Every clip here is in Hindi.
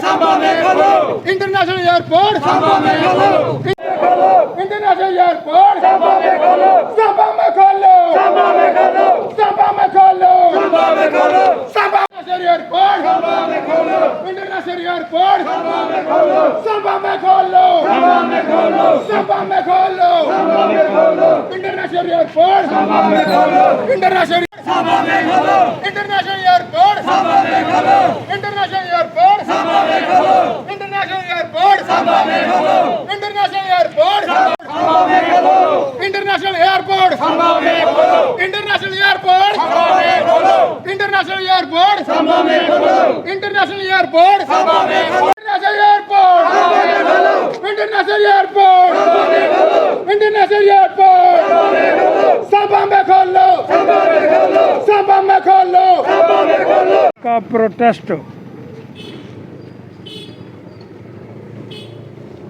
सांबा में खोलो, इंटरनेशनल एयरपोर्ट सांबा में खोलो, इंटरनेशनल एयरपोर्ट सांबा में खोलो, सांबा में खोलो, सांबा में खोलो, सांबा में खोलो, सांबा में खोलो, सांबा इंटरनेशनल एयरपोर्ट सांबा में खोलो, इंटरनेशनल एयरपोर्ट सांबा में खोलो, सांबा में खोलो, सांबा में खोलो, सांबा में खोलो, सांबा में खोलो, इंटरनेशनल एयरपोर्ट सांबा में खोलो, इंटरनेशनल सांबा में खोलो, इंटरनेशनल एयरपोर्ट सांबा में खोलो, इंटरनेशनल एयरपोर्ट सांबा में खोलो, इंटरनेशनल एयरपोर्ट सांबा में खोलो, इंटरनेशनल एयरपोर्ट सांबा में खोलो, इंटरनेशनल एयरपोर्ट सांबा में खोलो, इंटरनेशनल एयरपोर्ट सांबा में खोलो, इंटरनेशनल एयरपोर्ट सांबा में खोलो, इंटरनेशनल एयरपोर्ट सांबा में खोलो, इंटरनेशनल एयरपोर्ट सांबा में खोलो, इंटरनेशनल एयरपोर्ट सांबा में खोलो, इंटरनेशनल एयरपोर्ट सांबा में खोलो सांबा में खोलो, सांबा में खोलो सांबा में खोलो। का प्रोटेस्ट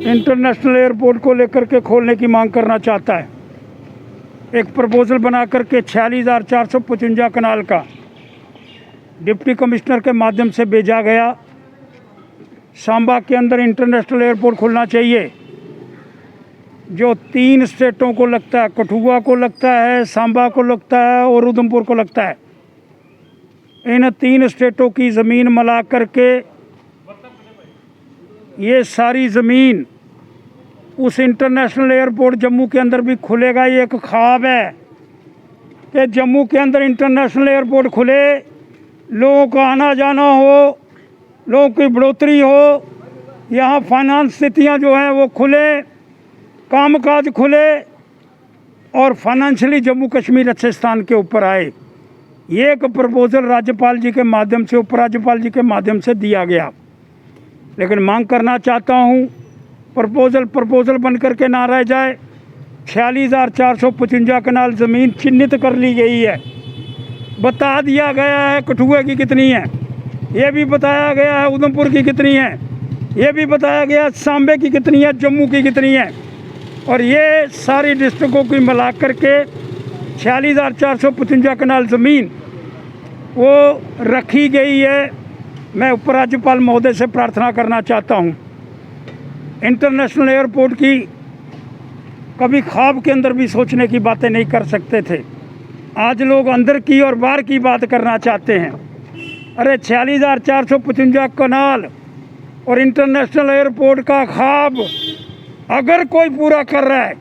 इंटरनेशनल एयरपोर्ट को लेकर के खोलने की मांग करना चाहता है। एक प्रपोजल बना करके 46,455 कनाल का डिप्टी कमिश्नर के माध्यम से भेजा गया। सांबा के अंदर इंटरनेशनल एयरपोर्ट खुलना चाहिए, जो 3 स्टेटों को लगता है, कठुआ को लगता है, सांबा को लगता है और उधमपुर को लगता है। इन 3 स्टेटों की ज़मीन मिला करके ये सारी ज़मीन उस इंटरनेशनल एयरपोर्ट जम्मू के अंदर भी खुलेगा। ये एक ख्वाब है कि जम्मू के अंदर इंटरनेशनल एयरपोर्ट खुले, लोगों का आना जाना हो, लोगों की बढ़ोतरी हो, यहाँ फाइनेंस स्थितियाँ जो हैं वो खुले, कामकाज खुले और फाइनेंशियली जम्मू कश्मीर अच्छे स्थान के ऊपर आए। ये एक प्रपोजल राज्यपाल जी के माध्यम से, उपराज्यपाल जी के माध्यम से दिया गया। लेकिन मांग करना चाहता हूँ प्रपोजल बन करके ना रह जाए। 46,455 कनाल ज़मीन चिन्हित कर ली गई है, बता दिया गया है कठुआ की कितनी है, ये भी बताया गया है उधमपुर की कितनी है, ये भी बताया गया है सांबे की कितनी है, जम्मू की कितनी है। और ये सारी डिस्ट्रिक्टों की मिला करके 46,455 कनाल ज़मीन वो रखी गई है। मैं उपराज्यपाल महोदय से प्रार्थना करना चाहता हूँ, इंटरनेशनल एयरपोर्ट की कभी ख्वाब के अंदर भी सोचने की बातें नहीं कर सकते थे। आज लोग अंदर की और बाहर की बात करना चाहते हैं। अरे 46,455 कनाल और इंटरनेशनल एयरपोर्ट का ख्वाब अगर कोई पूरा कर रहा है,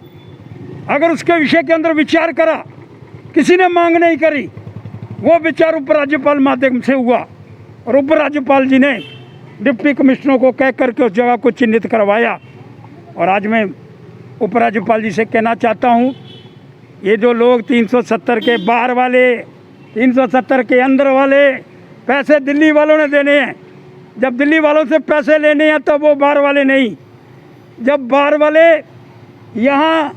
अगर उसके विषय के अंदर विचार करा, किसी ने मांग नहीं करी, वो विचार उपराज्यपाल माध्यम से हुआ और उपराज्यपाल जी ने डिप्टी कमिश्नरों को कह करके उस जगह को चिन्हित करवाया। और आज मैं उपराज्यपाल जी से कहना चाहता हूँ, ये जो लोग 370 के बाहर वाले, 370 के अंदर वाले पैसे दिल्ली वालों ने देने हैं। जब दिल्ली वालों से पैसे लेने हैं तब वो बाहर वाले नहीं। जब बाहर वाले यहाँ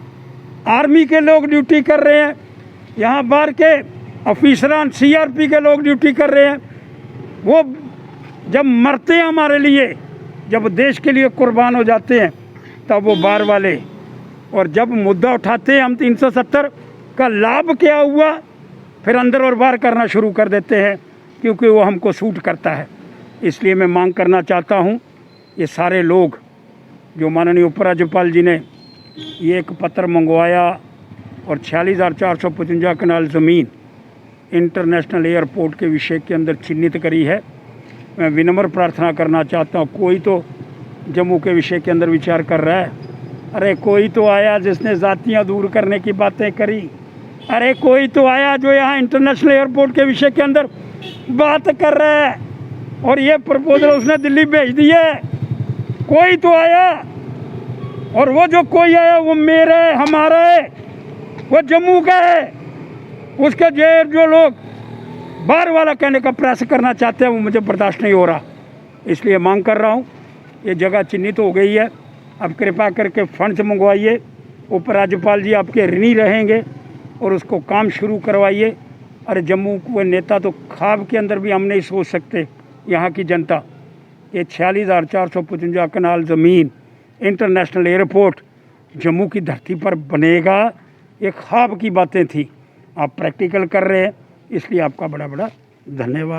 आर्मी के लोग ड्यूटी कर रहे हैं, यहाँ बाहर के ऑफिसरान CRP के लोग ड्यूटी कर रहे हैं, वो जब मरते हैं हमारे लिए, जब देश के लिए कुर्बान हो जाते हैं, तब वो बाहर वाले। और जब मुद्दा उठाते हैं हम 370 का लाभ क्या हुआ, फिर अंदर और बाहर करना शुरू कर देते हैं, क्योंकि वो हमको सूट करता है। इसलिए मैं मांग करना चाहता हूँ, ये सारे लोग जो माननीय उपराज्यपाल जी ने ये एक पत्र मंगवाया और 46,455 कनाल ज़मीन इंटरनेशनल एयरपोर्ट के विषय के अंदर चिन्हित करी है, मैं विनम्र प्रार्थना करना चाहता हूँ, कोई तो जम्मू के विषय के अंदर विचार कर रहा है। अरे कोई तो आया जिसने जातियाँ दूर करने की बातें करी, अरे कोई तो आया जो यहाँ इंटरनेशनल एयरपोर्ट के विषय के अंदर बात कर रहा है और ये प्रपोजल उसने दिल्ली भेज दी है। कोई तो आया, और वो जो कोई आया वो मेरा है, हमारा है, वो जम्मू का है। उसके जो लोग बाहर वाला कहने का प्रयास करना चाहते हैं, वो मुझे बर्दाश्त नहीं हो रहा। इसलिए मांग कर रहा हूँ, ये जगह चिन्हित हो गई है, अब कृपा करके फंड्स मंगवाइए, उपराज्यपाल जी आपके ऋणी रहेंगे और उसको काम शुरू करवाइए। अरे जम्मू को नेता तो ख्वाब के अंदर भी हम नहीं सोच सकते, यहाँ की जनता। ये 46,455 कनाल ज़मीन इंटरनेशनल एयरपोर्ट जम्मू की धरती पर बनेगा, ये ख्वाब की बातें थी, आप प्रैक्टिकल कर रहे हैं, इसलिए आपका बड़ा बड़ा धन्यवाद।